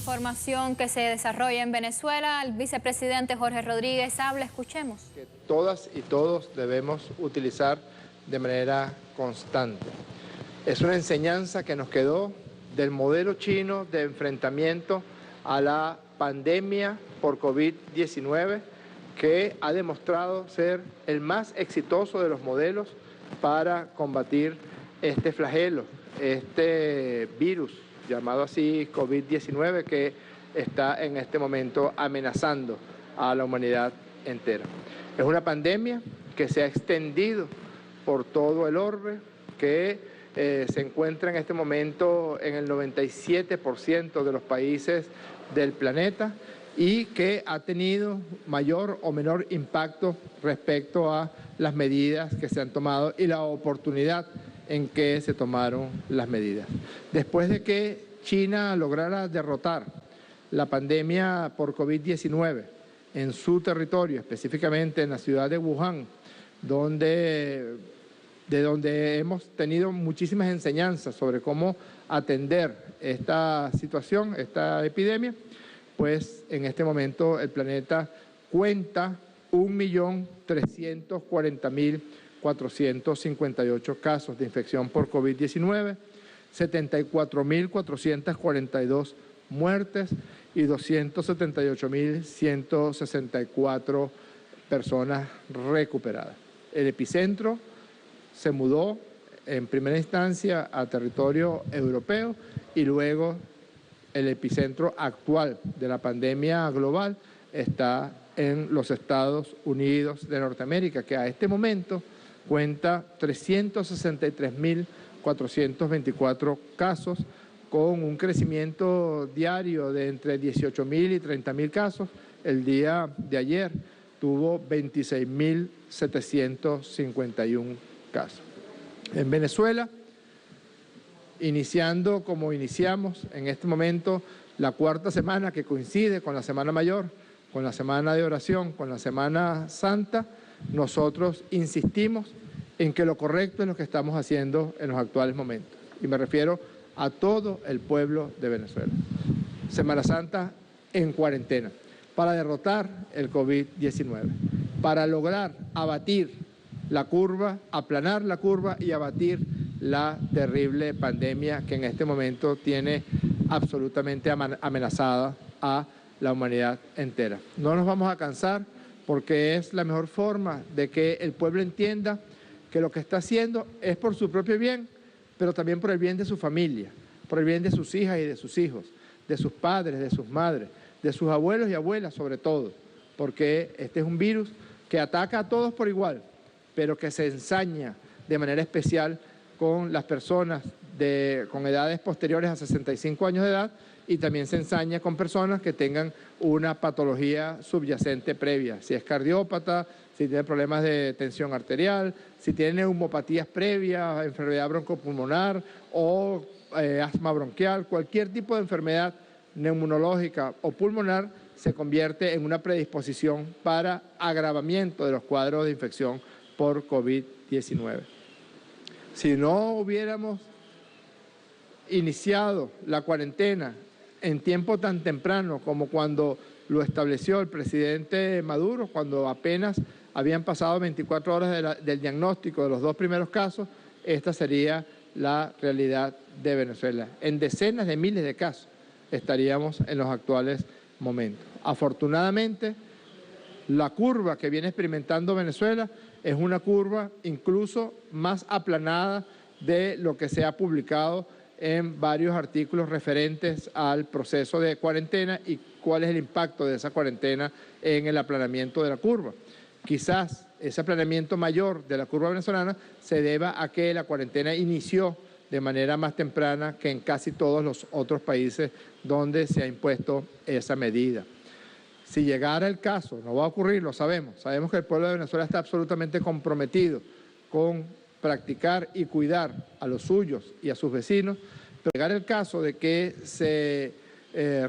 información que se desarrolla en Venezuela. El vicepresidente Jorge Rodríguez habla, escuchemos. Que todas y todos debemos utilizar de manera constante. Es una enseñanza que nos quedó del modelo chino de enfrentamiento a la pandemia por COVID-19, que ha demostrado ser el más exitoso de los modelos para combatir este flagelo, este virus llamado así COVID-19, que está en este momento amenazando a la humanidad entera. Es una pandemia que se ha extendido por todo el orbe, que se encuentra en este momento en el 97% de los países del planeta y que ha tenido mayor o menor impacto respecto a las medidas que se han tomado y la oportunidad en que se tomaron las medidas. Después de que China lograra derrotar la pandemia por COVID-19 en su territorio, específicamente en la ciudad de Wuhan, de donde hemos tenido muchísimas enseñanzas sobre cómo atender esta situación, esta epidemia, pues en este momento el planeta cuenta 1.340.458 casos de infección por COVID-19, 74.442 muertes y 278.164 personas recuperadas. El epicentro se mudó en primera instancia a territorio europeo y luego el epicentro actual de la pandemia global está en los Estados Unidos de Norteamérica, que a este momento cuenta 363.424 casos, con un crecimiento diario de entre 18.000 y 30.000 casos. El día de ayer tuvo 26.751 casos. En Venezuela, iniciando como iniciamos en este momento la cuarta semana, que coincide con la Semana Mayor, con la Semana de Oración, con la Semana Santa, nosotros insistimos en que lo correcto es lo que estamos haciendo en los actuales momentos. Y me refiero a todo el pueblo de Venezuela. Semana Santa en cuarentena, para derrotar el COVID-19, para lograr abatir la curva, aplanar la curva y abatir la terrible pandemia que en este momento tiene absolutamente amenazada a la humanidad entera. No nos vamos a cansar, porque es la mejor forma de que el pueblo entienda que lo que está haciendo es por su propio bien, pero también por el bien de su familia, por el bien de sus hijas y de sus hijos, de sus padres, de sus madres, de sus abuelos y abuelas sobre todo, porque este es un virus que ataca a todos por igual, pero que se ensaña de manera especial con las personas con edades posteriores a 65 años de edad, y también se ensaña con personas que tengan una patología subyacente previa, si es cardiópata, si tiene problemas de tensión arterial, si tiene neumopatías previas, enfermedad broncopulmonar o asma bronquial. Cualquier tipo de enfermedad neumonológica o pulmonar se convierte en una predisposición para agravamiento de los cuadros de infección por COVID-19. Si no hubiéramos iniciado la cuarentena en tiempo tan temprano como cuando lo estableció el presidente Maduro, cuando apenas habían pasado 24 horas del diagnóstico de los dos primeros casos, esta sería la realidad de Venezuela. En decenas de miles de casos estaríamos en los actuales momentos. Afortunadamente, la curva que viene experimentando Venezuela es una curva incluso más aplanada de lo que se ha publicado en varios artículos referentes al proceso de cuarentena y cuál es el impacto de esa cuarentena en el aplanamiento de la curva. Quizás ese aplanamiento mayor de la curva venezolana se deba a que la cuarentena inició de manera más temprana que en casi todos los otros países donde se ha impuesto esa medida. Si llegara el caso, no va a ocurrir, lo sabemos que el pueblo de Venezuela está absolutamente comprometido con practicar y cuidar a los suyos y a sus vecinos, pero llegar el caso de que se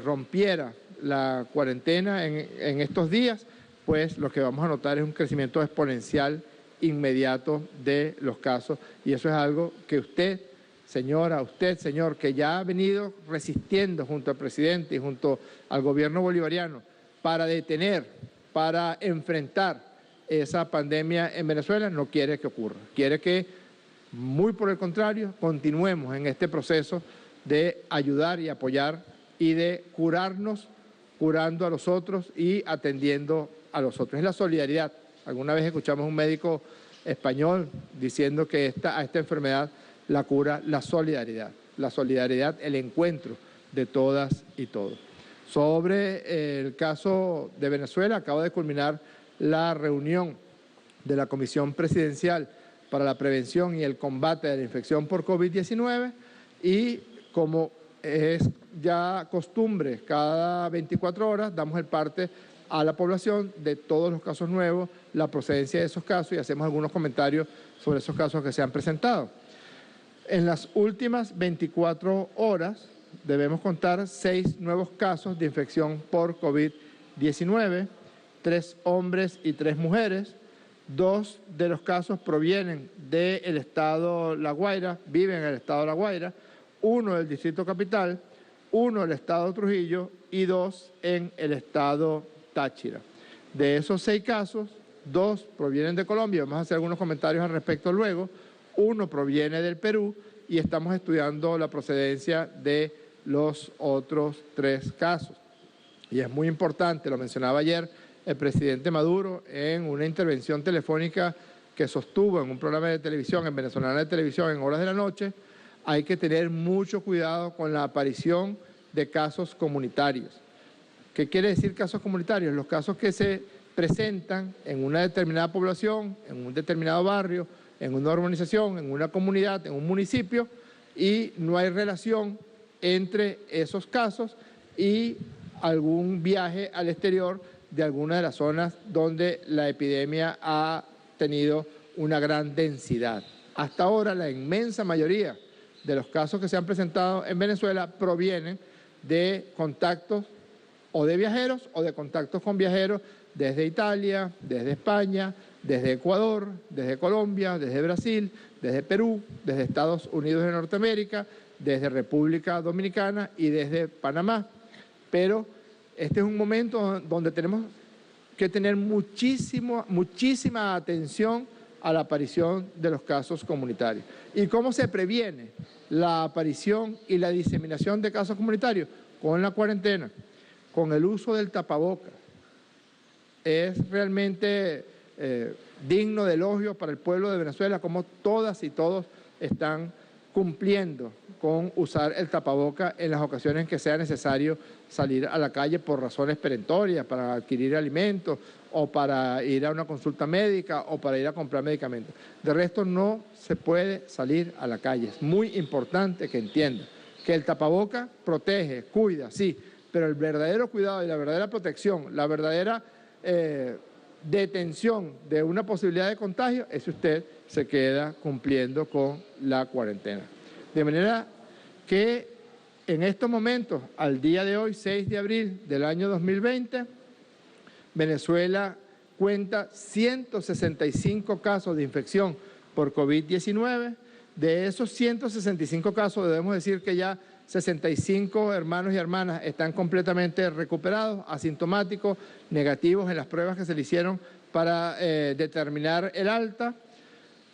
rompiera la cuarentena en estos días, pues lo que vamos a notar es un crecimiento exponencial inmediato de los casos, y eso es algo que usted señora, usted, señor, que ya ha venido resistiendo junto al presidente y junto al gobierno bolivariano para detener, para enfrentar esa pandemia en Venezuela, no quiere que ocurra. Quiere que, muy por el contrario, continuemos en este proceso de ayudar y apoyar y de curarnos, curando a los otros y atendiendo a los otros. Es la solidaridad. Alguna vez escuchamos a un médico español diciendo que a esta enfermedad la cura la solidaridad, el encuentro de todas y todos. Sobre el caso de Venezuela, acaba de culminar la reunión de la Comisión Presidencial para la Prevención y el Combate de la Infección por COVID-19 y, como es ya costumbre, cada 24 horas damos el parte a la población de todos los casos nuevos, la procedencia de esos casos y hacemos algunos comentarios sobre esos casos que se han presentado. En las últimas 24 horas debemos contar 6 nuevos casos de infección por COVID-19, 3 hombres y 3 mujeres. 2 de los casos provienen del estado La Guaira, viven en el estado La Guaira, 1 del distrito capital, 1 del estado Trujillo y 2 en el estado Táchira. De esos 6 casos, 2 provienen de Colombia, vamos a hacer algunos comentarios al respecto luego, 1 proviene del Perú y estamos estudiando la procedencia de los otros 3 casos. Y es muy importante, lo mencionaba ayer el presidente Maduro en una intervención telefónica que sostuvo en un programa de televisión, en Venezolana de Televisión, en horas de la noche, hay que tener mucho cuidado con la aparición de casos comunitarios. ¿Qué quiere decir casos comunitarios? Los casos que se presentan en una determinada población, en un determinado barrio, en una urbanización, en una comunidad, en un municipio, y no hay relación entre esos casos y algún viaje al exterior de alguna de las zonas donde la epidemia ha tenido una gran densidad. Hasta ahora, la inmensa mayoría de los casos que se han presentado en Venezuela provienen de contactos o de viajeros o de contactos con viajeros desde Italia, desde España, desde Ecuador, desde Colombia, desde Brasil, desde Perú, desde Estados Unidos de Norteamérica, desde República Dominicana y desde Panamá. Pero este es un momento donde tenemos que tener muchísima atención a la aparición de los casos comunitarios. ¿Y cómo se previene la aparición y la diseminación de casos comunitarios? Con la cuarentena, con el uso del tapabocas. Es realmente digno de elogio para el pueblo de Venezuela, como todas y todos están cumpliendo con usar el tapaboca en las ocasiones en que sea necesario salir a la calle por razones perentorias, para adquirir alimentos o para ir a una consulta médica o para ir a comprar medicamentos. De resto no se puede salir a la calle. Es muy importante que entiendan que el tapaboca protege, cuida, sí, pero el verdadero cuidado y la verdadera protección, la verdadera detención de una posibilidad de contagio es si usted se queda cumpliendo con la cuarentena. De manera que en estos momentos, al día de hoy, 6 de abril del año 2020, Venezuela cuenta 165 casos de infección por COVID-19. De esos 165 casos, debemos decir que ya 65 hermanos y hermanas están completamente recuperados, asintomáticos, negativos en las pruebas que se le hicieron para determinar el alta.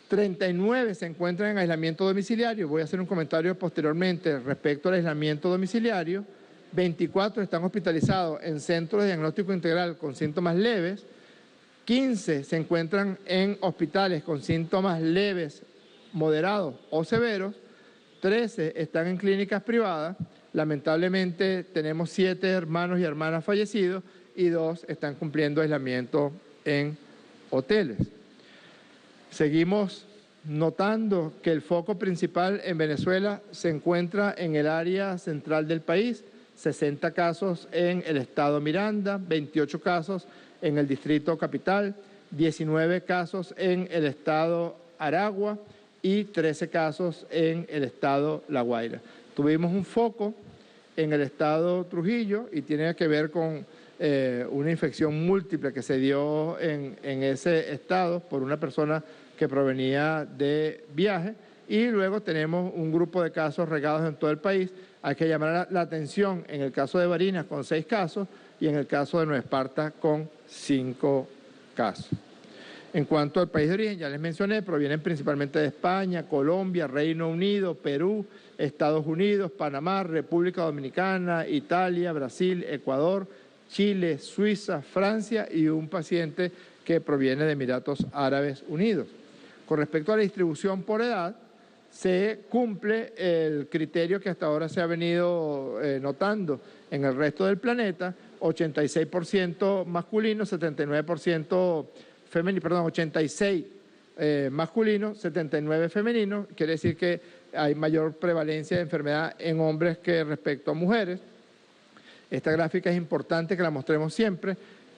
39 se encuentran en aislamiento domiciliario. Voy a hacer un comentario posteriormente respecto al aislamiento domiciliario. 24 están hospitalizados en centros de diagnóstico integral con síntomas leves. 15 se encuentran en hospitales con síntomas leves, moderados o severos. 13 están en clínicas privadas. Lamentablemente tenemos 7 hermanos y hermanas fallecidos y 2 están cumpliendo aislamiento en hoteles. Seguimos notando que el foco principal en Venezuela se encuentra en el área central del país, 60 casos en el estado Miranda, 28 casos en el distrito capital, 19 casos en el estado Aragua y 13 casos en el estado La Guaira. Tuvimos un foco en el estado Trujillo y tiene que ver con una infección múltiple que se dio en ese estado por una persona que provenía de viaje, y luego tenemos un grupo de casos regados en todo el país. Hay que llamar la atención en el caso de Barinas con 6 casos y en el caso de Nueva Esparta con 5 casos. En cuanto al país de origen, ya les mencioné, provienen principalmente de España, Colombia, Reino Unido, Perú, Estados Unidos, Panamá, República Dominicana, Italia, Brasil, Ecuador, Chile, Suiza, Francia y un paciente que proviene de Emiratos Árabes Unidos. Con respecto a la distribución por edad, se cumple el criterio que hasta ahora se ha venido notando en el resto del planeta: 86% masculino, 79% femenino, perdón, 86 masculino, 79 femenino. Quiere decir que hay mayor prevalencia de enfermedad en hombres que respecto a mujeres. Esta gráfica es importante que la mostremos siempre.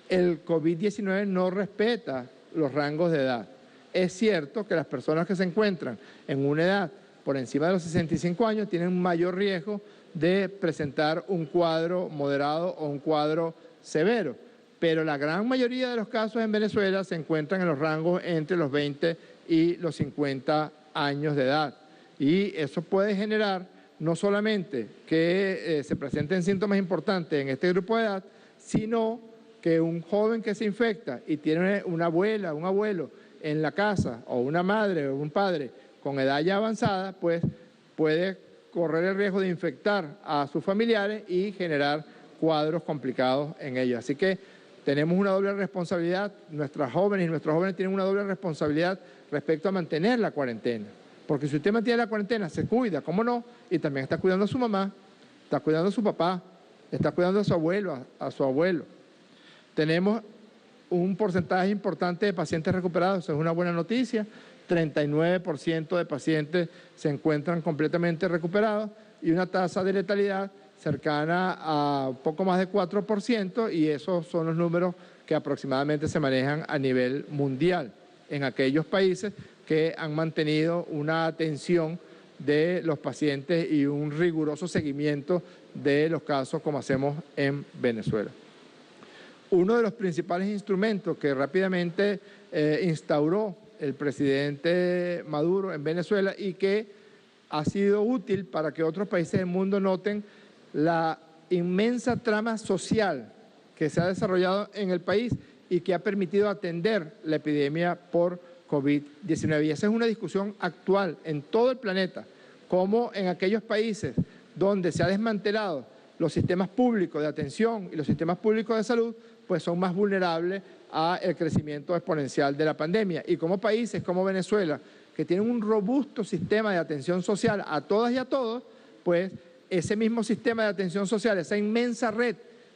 El COVID-19 no respeta los rangos de edad. Es cierto que las personas que se encuentran en una edad por encima de los 65 años tienen un mayor riesgo de presentar un cuadro moderado o un cuadro severo, pero la gran mayoría de los casos en Venezuela se encuentran en los rangos entre los 20 y los 50 años de edad. Y eso puede generar no solamente que se presenten síntomas importantes en este grupo de edad, sino que un joven que se infecta y tiene una abuela, un abuelo en la casa, o una madre o un padre con edad ya avanzada, pues puede correr el riesgo de infectar a sus familiares y generar cuadros complicados en ellos. Así que tenemos una doble responsabilidad, nuestras jóvenes y nuestros jóvenes tienen una doble responsabilidad respecto a mantener la cuarentena. Porque si usted mantiene la cuarentena, se cuida, ¿cómo no? Y también está cuidando a su mamá, está cuidando a su papá, está cuidando a su abuelo, a su abuelo. Tenemos un porcentaje importante de pacientes recuperados, eso es una buena noticia. 39% de pacientes se encuentran completamente recuperados y una tasa de letalidad cercana a un poco más de 4%, y esos son los números que aproximadamente se manejan a nivel mundial en aquellos países que han mantenido una atención de los pacientes y un riguroso seguimiento de los casos como hacemos en Venezuela. Uno de los principales instrumentos que rápidamente instauró el presidente Maduro en Venezuela y que ha sido útil para que otros países del mundo noten la inmensa trama social que se ha desarrollado en el país y que ha permitido atender la epidemia por COVID-19. Y esa es una discusión actual en todo el planeta, como en aquellos países donde se ha desmantelado los sistemas públicos de atención y los sistemas públicos de salud, pues son más vulnerables al crecimiento exponencial de la pandemia. Y como países como Venezuela, que tienen un robusto sistema de atención social a todas y a todos, pues ese mismo sistema de atención social, esa inmensa red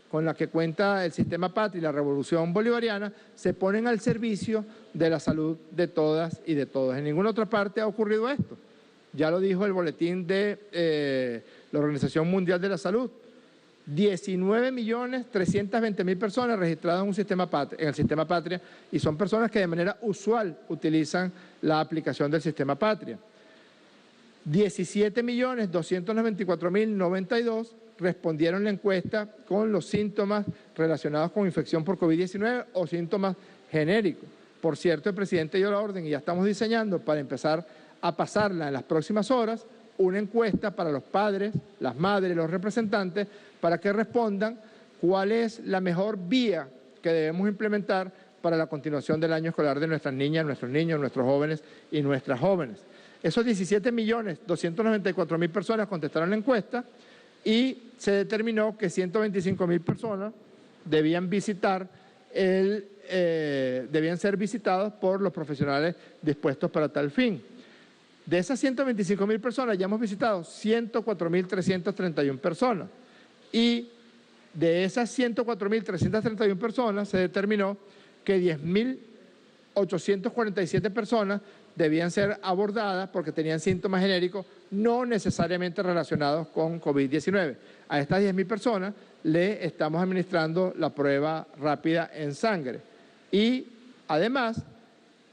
con la que cuenta el sistema Patria y la Revolución Bolivariana, se ponen al servicio de la salud de todas y de todos. En ninguna otra parte ha ocurrido esto. Ya lo dijo el boletín de la Organización Mundial de la Salud. 19.320.000 personas registradas en el sistema Patria, y son personas que de manera usual utilizan la aplicación del sistema Patria. 17.294.092 respondieron la encuesta con los síntomas relacionados con infección por COVID-19 o síntomas genéricos. Por cierto, el presidente dio la orden y ya estamos diseñando para empezar a pasarla en las próximas horas, una encuesta para los padres, las madres, los representantes, para que respondan cuál es la mejor vía que debemos implementar para la continuación del año escolar de nuestras niñas, nuestros niños, nuestros jóvenes y nuestras jóvenes. Esos 17.294.000 personas contestaron la encuesta y se determinó que 125.000 personas debían ser visitados por los profesionales dispuestos para tal fin. De esas 125.000 personas ya hemos visitado 104.331 personas, y de esas 104.331 personas se determinó que 10.847 personas debían ser abordadas porque tenían síntomas genéricos no necesariamente relacionados con COVID-19. A estas 10.000 personas le estamos administrando la prueba rápida en sangre. Y además,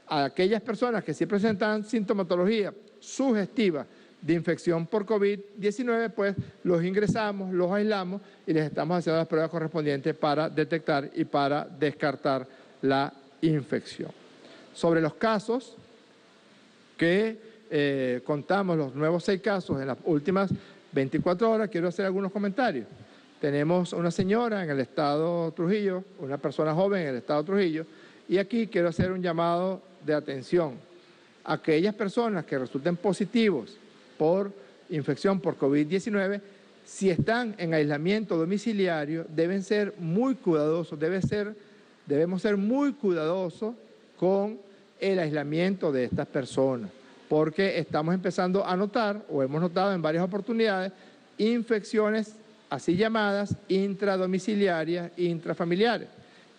a aquellas personas que sí presentan sintomatología sugestiva de infección por COVID-19, pues los ingresamos, los aislamos y les estamos haciendo las pruebas correspondientes para detectar y para descartar la infección. Sobre los casos, que contamos los nuevos 6 casos en las últimas 24 horas, quiero hacer algunos comentarios. Tenemos una señora en el estado Trujillo, una persona joven en el estado Trujillo, y aquí quiero hacer un llamado de atención. Aquellas personas que resulten positivos por infección por COVID-19, si están en aislamiento domiciliario, deben ser muy cuidadosos, debemos ser muy cuidadosos con el aislamiento de estas personas, porque estamos empezando a notar, o hemos notado en varias oportunidades, infecciones así llamadas intradomiciliarias, intrafamiliares.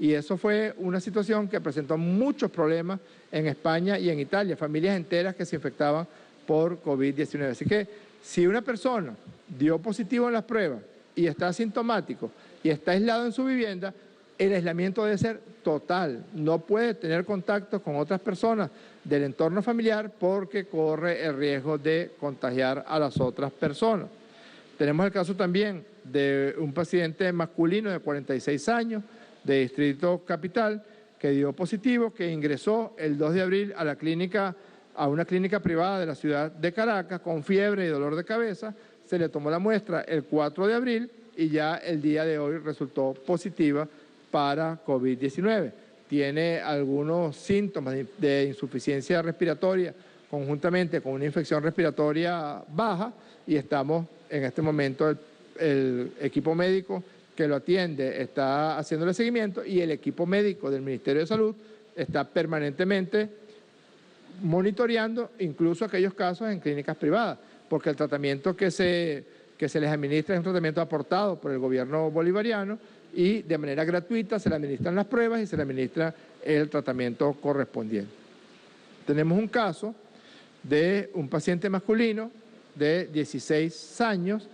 Y eso fue una situación que presentó muchos problemas en España y en Italia, familias enteras que se infectaban por COVID-19. Así que si una persona dio positivo en las pruebas y está asintomático y está aislado en su vivienda, el aislamiento debe ser total. No puede tener contacto con otras personas del entorno familiar porque corre el riesgo de contagiar a las otras personas. Tenemos el caso también de un paciente masculino de 46 años de Distrito Capital que dio positivo, que ingresó el 2 de abril a una clínica privada de la ciudad de Caracas con fiebre y dolor de cabeza. Se le tomó la muestra el 4 de abril y ya el día de hoy resultó positiva para COVID-19. Tiene algunos síntomas de insuficiencia respiratoria conjuntamente con una infección respiratoria baja y estamos en este momento, el equipo médico que lo atiende está haciéndole seguimiento y el equipo médico del Ministerio de Salud está permanentemente monitoreando incluso aquellos casos en clínicas privadas, porque el tratamiento que se les administra es un tratamiento aportado por el gobierno bolivariano y de manera gratuita se le administran las pruebas y se le administra el tratamiento correspondiente. Tenemos un caso de un paciente masculino de 16 años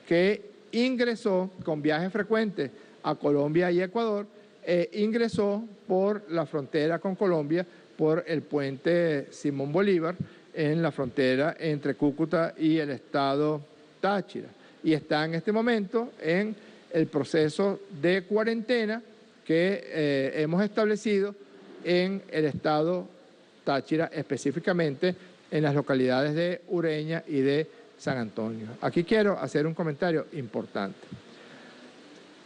que ingresó con viajes frecuentes a Colombia y Ecuador, ingresó por la frontera con Colombia, por el puente Simón Bolívar, en la frontera entre Cúcuta y el estado Táchira. Y está en este momento en el proceso de cuarentena que hemos establecido en el estado Táchira, específicamente en las localidades de Ureña y de San Antonio. Aquí quiero hacer un comentario importante.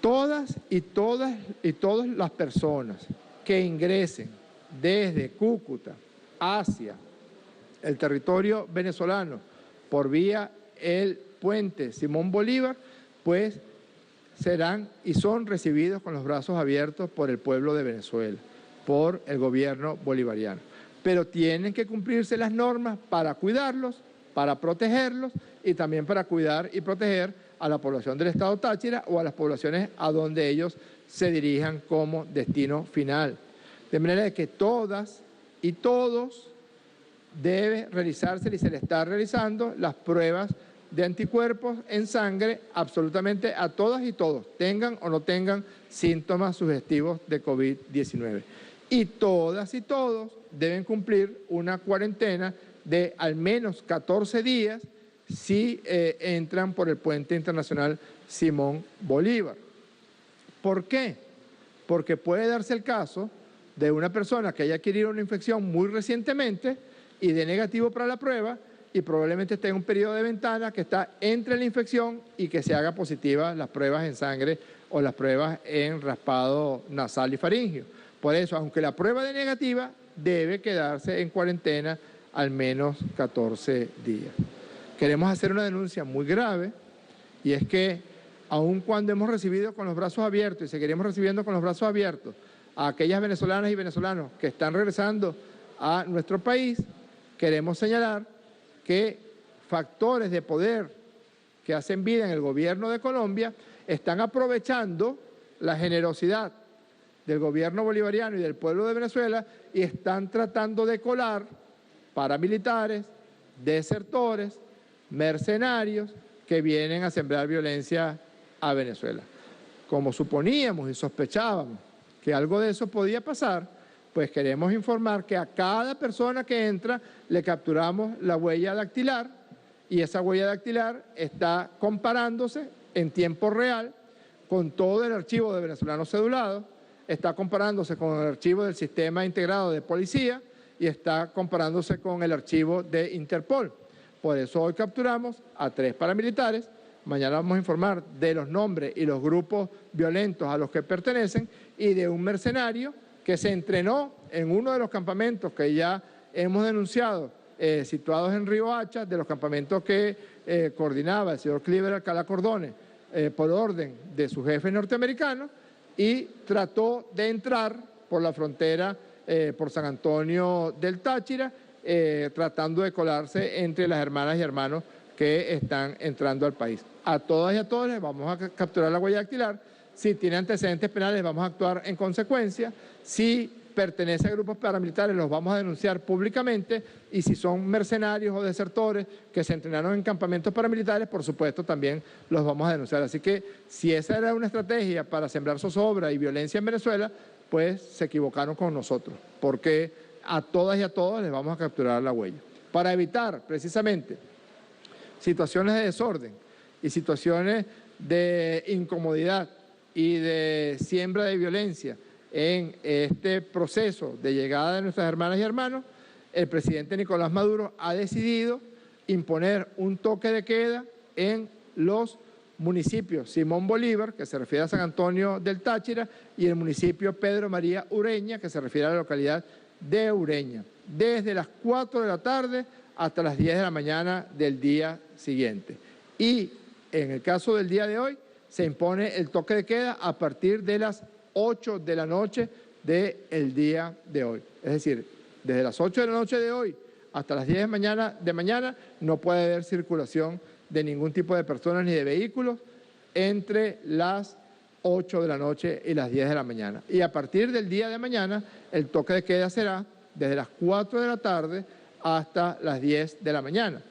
Todas las personas que ingresen desde Cúcuta hacia el territorio venezolano por vía el puente Simón Bolívar, pues serán y son recibidos con los brazos abiertos por el pueblo de Venezuela, por el gobierno bolivariano. Pero tienen que cumplirse las normas para cuidarlos, para protegerlos y también para cuidar y proteger a la población del estado Táchira o a las poblaciones a donde ellos se dirijan como destino final. De manera de que todas y todos debe realizarse y se le está realizando las pruebas de anticuerpos en sangre absolutamente a todas y todos, tengan o no tengan síntomas sugestivos de COVID-19. Y todas y todos deben cumplir una cuarentena de al menos 14 días si entran por el puente internacional Simón Bolívar. ¿Por qué? Porque puede darse el caso de una persona que haya adquirido una infección muy recientemente y de negativo para la prueba y probablemente esté en un periodo de ventana que está entre la infección y que se haga positiva las pruebas en sangre o las pruebas en raspado nasal y faríngeo. Por eso, aunque la prueba de negativa, debe quedarse en cuarentena al menos 14 días. Queremos hacer una denuncia muy grave y es que aun cuando hemos recibido con los brazos abiertos y seguiremos recibiendo con los brazos abiertos a aquellas venezolanas y venezolanos que están regresando a nuestro país, queremos señalar que factores de poder que hacen vida en el gobierno de Colombia están aprovechando la generosidad del gobierno bolivariano y del pueblo de Venezuela y están tratando de colar paramilitares, desertores, mercenarios que vienen a sembrar violencia a Venezuela. Como suponíamos y sospechábamos que algo de eso podía pasar, pues queremos informar que a cada persona que entra le capturamos la huella dactilar y esa huella dactilar está comparándose en tiempo real con todo el archivo de venezolanos cedulados, está comparándose con el archivo del sistema integrado de policía y está comparándose con el archivo de Interpol. Por eso hoy capturamos a 3 paramilitares. Mañana vamos a informar de los nombres y los grupos violentos a los que pertenecen y de un mercenario que se entrenó en uno de los campamentos que ya hemos denunciado, situados en Río Hacha, de los campamentos que coordinaba el señor Cliver Alcalá Cordones por orden de su jefe norteamericano, y trató de entrar por la frontera por San Antonio del Táchira, tratando de colarse entre las hermanas y hermanos que están entrando al país. A todas y a todos les vamos a capturar la huella dactilar. Si tiene antecedentes penales, vamos a actuar en consecuencia. Si pertenece a grupos paramilitares, los vamos a denunciar públicamente, y si son mercenarios o desertores que se entrenaron en campamentos paramilitares, por supuesto también los vamos a denunciar. Así que si esa era una estrategia para sembrar zozobra y violencia en Venezuela, pues se equivocaron con nosotros, porque a todas y a todos les vamos a capturar la huella. Para evitar precisamente situaciones de desorden y situaciones de incomodidad y de siembra de violencia en este proceso de llegada de nuestras hermanas y hermanos, el presidente Nicolás Maduro ha decidido imponer un toque de queda en los municipios Simón Bolívar, que se refiere a San Antonio del Táchira, y el municipio Pedro María Ureña, que se refiere a la localidad de Ureña, desde las 4 de la tarde hasta las 10 de la mañana del día siguiente. Y en el caso del día de hoy, se impone el toque de queda a partir de las 8 de la noche del día de hoy. Es decir, desde las 8 de la noche de hoy hasta las 10 de mañana no puede haber circulación de ningún tipo de personas ni de vehículos entre las 8 de la noche y las 10 de la mañana. Y a partir del día de mañana, el toque de queda será desde las 4 de la tarde hasta las 10 de la mañana.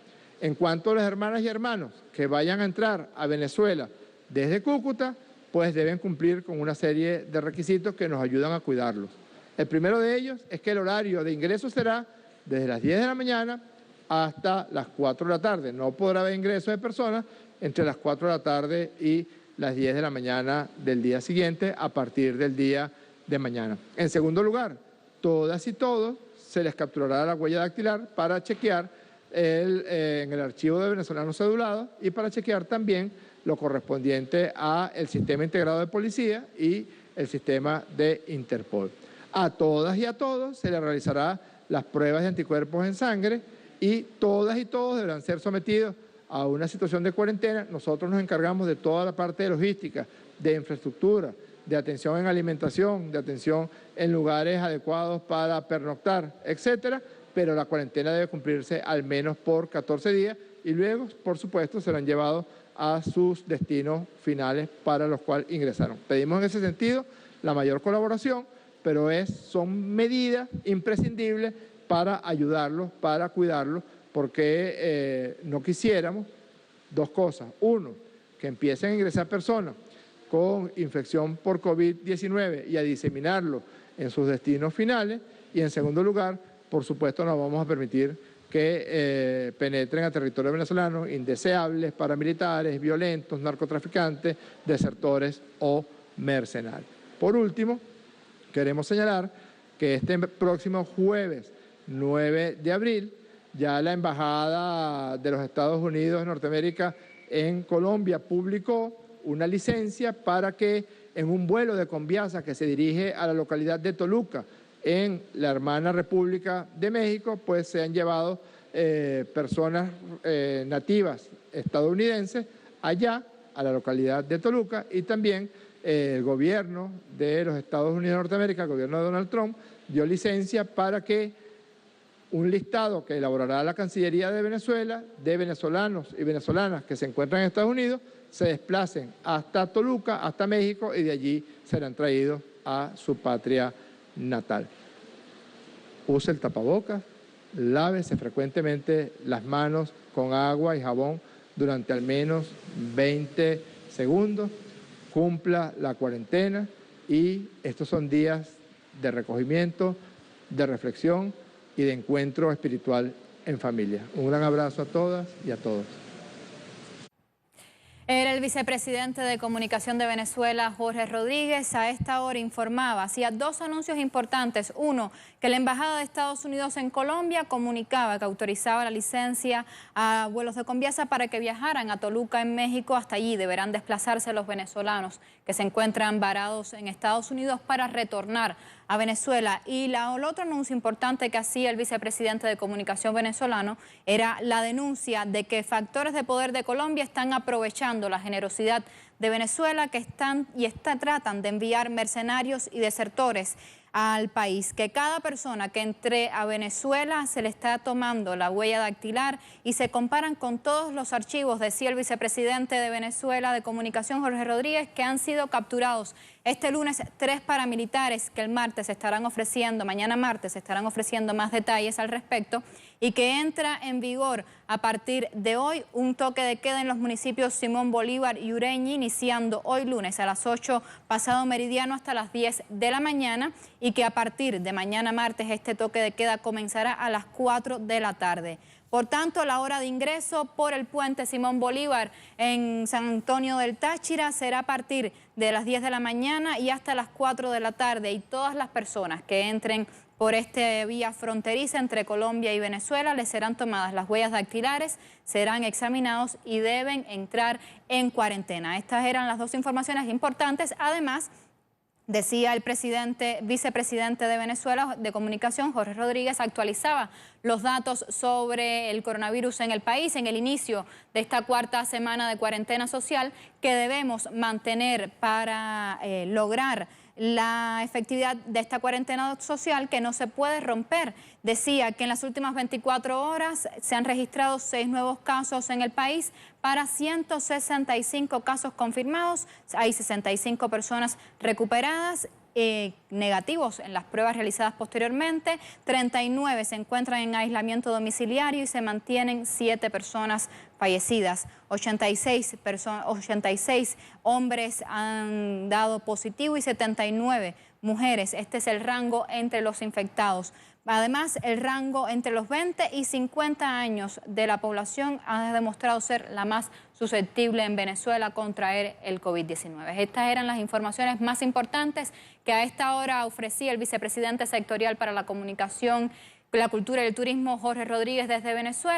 En cuanto a las hermanas y hermanos que vayan a entrar a Venezuela desde Cúcuta, pues deben cumplir con una serie de requisitos que nos ayudan a cuidarlos. El primero de ellos es que el horario de ingreso será desde las 10 de la mañana hasta las 4 de la tarde. No podrá haber ingreso de personas entre las 4 de la tarde y las 10 de la mañana del día siguiente, a partir del día de mañana. En segundo lugar, todas y todos se les capturará la huella dactilar para chequear en el archivo de venezolanos cedulados y para chequear también lo correspondiente al sistema integrado de policía y el sistema de Interpol. A todas y a todos se les realizará las pruebas de anticuerpos en sangre y todas y todos deberán ser sometidos a una situación de cuarentena. Nosotros nos encargamos de toda la parte de logística, de infraestructura, de atención en alimentación, de atención en lugares adecuados para pernoctar, etcétera, pero la cuarentena debe cumplirse al menos por 14 días y luego, por supuesto, serán llevados a sus destinos finales para los cuales ingresaron. Pedimos en ese sentido la mayor colaboración, pero son medidas imprescindibles para ayudarlos, para cuidarlos, porque no quisiéramos dos cosas. Uno, que empiecen a ingresar personas con infección por COVID-19 y a diseminarlo en sus destinos finales. Y en segundo lugar, por supuesto, no vamos a permitir que penetren a territorio venezolano indeseables, paramilitares, violentos, narcotraficantes, desertores o mercenarios. Por último, queremos señalar que este próximo jueves 9 de abril, ya la Embajada de los Estados Unidos de Norteamérica en Colombia publicó una licencia para que en un vuelo de Conviasa que se dirige a la localidad de Toluca, en la hermana República de México, pues se han llevado personas nativas estadounidenses allá, a la localidad de Toluca, y también el gobierno de los Estados Unidos de Norteamérica, el gobierno de Donald Trump, dio licencia para que un listado que elaborará la Cancillería de Venezuela, de venezolanos y venezolanas que se encuentran en Estados Unidos, se desplacen hasta Toluca, hasta México, y de allí serán traídos a su patria natal. Use el tapabocas, lávese frecuentemente las manos con agua y jabón durante al menos 20 segundos, cumpla la cuarentena, y estos son días de recogimiento, de reflexión y de encuentro espiritual en familia. Un gran abrazo a todas y a todos. Era el vicepresidente de Comunicación de Venezuela, Jorge Rodríguez. A esta hora informaba, hacía dos anuncios importantes. Uno, que la Embajada de Estados Unidos en Colombia comunicaba que autorizaba la licencia a vuelos de Conviasa para que viajaran a Toluca, en México. Hasta allí deberán desplazarse los venezolanos que se encuentran varados en Estados Unidos para retornar a Venezuela. Y el otro anuncio importante que hacía el vicepresidente de Comunicación venezolano era la denuncia de que factores de poder de Colombia están aprovechando la generosidad de Venezuela, que tratan de enviar mercenarios y desertores al país, que cada persona que entre a Venezuela se le está tomando la huella dactilar y se comparan con todos los archivos, decía el vicepresidente de Venezuela de Comunicación, Jorge Rodríguez, que han sido capturados este lunes 3 paramilitares que el martes estarán ofreciendo, mañana martes estarán ofreciendo más detalles al respecto, y que entra en vigor a partir de hoy un toque de queda en los municipios Simón Bolívar y Ureña, iniciando hoy lunes a las 8 pasado meridiano hasta las 10 de la mañana, y que a partir de mañana martes este toque de queda comenzará a las 4 de la tarde. Por tanto, la hora de ingreso por el puente Simón Bolívar en San Antonio del Táchira será a partir de las 10 de la mañana y hasta las 4 de la tarde, y todas las personas que entren por esta vía fronteriza entre Colombia y Venezuela les serán tomadas las huellas dactilares, serán examinados y deben entrar en cuarentena. Estas eran las dos informaciones importantes. Además, decía el vicepresidente de Venezuela de Comunicación, Jorge Rodríguez, actualizaba los datos sobre el coronavirus en el país en el inicio de esta cuarta semana de cuarentena social que debemos mantener para lograr la efectividad de esta cuarentena social, que no se puede romper. Decía que en las últimas 24 horas se han registrado 6 nuevos casos en el país para 165 casos confirmados. Hay 65 personas recuperadas, negativos en las pruebas realizadas posteriormente. 39 se encuentran en aislamiento domiciliario y se mantienen 7 personas fallecidas. 86 hombres han dado positivo y 79 mujeres. Este es el rango entre los infectados. Además, el rango entre los 20 y 50 años de la población ha demostrado ser la más susceptible en Venezuela a contraer el COVID-19. Estas eran las informaciones más importantes que a esta hora ofrecía el vicepresidente sectorial para la Comunicación, la Cultura y el Turismo, Jorge Rodríguez, desde Venezuela.